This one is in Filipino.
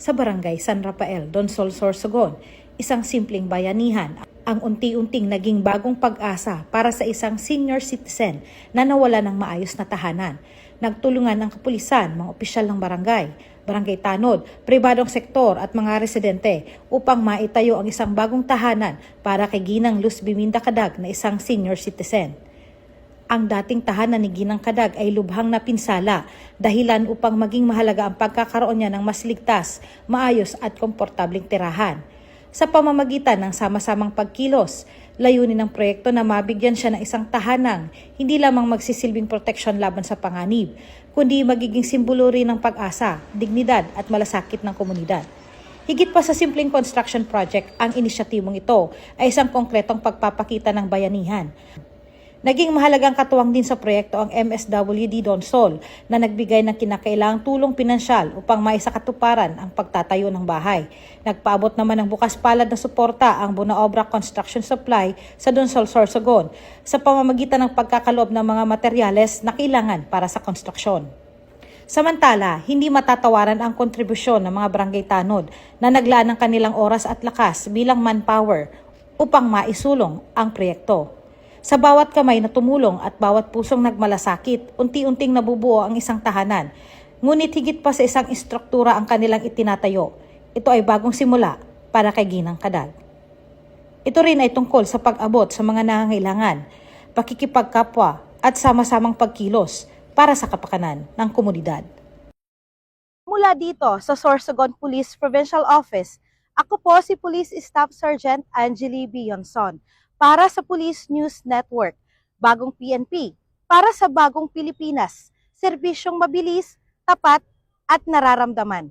sa Barangay San Rafael, Donsol, Sorsogon, isang simpleng bayanihan ang unti-unting naging bagong pag-asa para sa isang senior citizen na nawala ng maayos na tahanan. Nagtulungan ang kapulisan, mga opisyal ng barangay, barangay tanod, pribadong sektor at mga residente upang maitayo ang isang bagong tahanan para kay Ginang Luz Biminda Cadag na isang senior citizen. Ang dating tahanan ni Ginang Cadag ay lubhang napinsala, dahilan upang maging mahalaga ang pagkakaroon niya ng mas ligtas, maayos at komportableng tirahan. Sa pamamagitan ng sama-samang pagkilos, layunin ng proyekto na mabigyan siya ng isang tahanang hindi lamang magsisilbing proteksyon laban sa panganib, kundi magiging simbolo rin ng pag-asa, dignidad at malasakit ng komunidad. Higit pa sa simpleng construction project, ang inisyatibong ito ay isang konkretong pagpapakita ng bayanihan. Naging mahalagang katuwang din sa proyekto ang MSWD Donsol na nagbigay ng kinakailangang tulong pinansyal upang maisakatuparan ang pagtatayo ng bahay. Nagpaabot naman ng bukas palad na suporta ang Bunaobra Construction Supply sa Donsol, Sorsogon sa pamamagitan ng pagkakaloob ng mga materyales na kailangan para sa konstruksyon. Samantala, hindi matatawaran ang kontribusyon ng mga barangay tanod na naglaan ng kanilang oras at lakas bilang manpower upang maisulong ang proyekto. Sa bawat kamay na tumulong at bawat pusong nagmalasakit, unti-unting nabubuo ang isang tahanan. Ngunit higit pa sa isang istruktura ang kanilang itinatayo. Ito ay bagong simula para kay Ginang Cadag. Ito rin ay tungkol sa pag-abot sa mga nangangailangan, pakikipagkapwa at sama-samang pagkilos para sa kapakanan ng komunidad. Mula dito sa Sorsogon Police Provincial Office, ako po si Police Staff Sergeant Angeli Bionson. Para sa Police News Network, Bagong PNP, para sa Bagong Pilipinas, serbisyong mabilis, tapat at nararamdaman.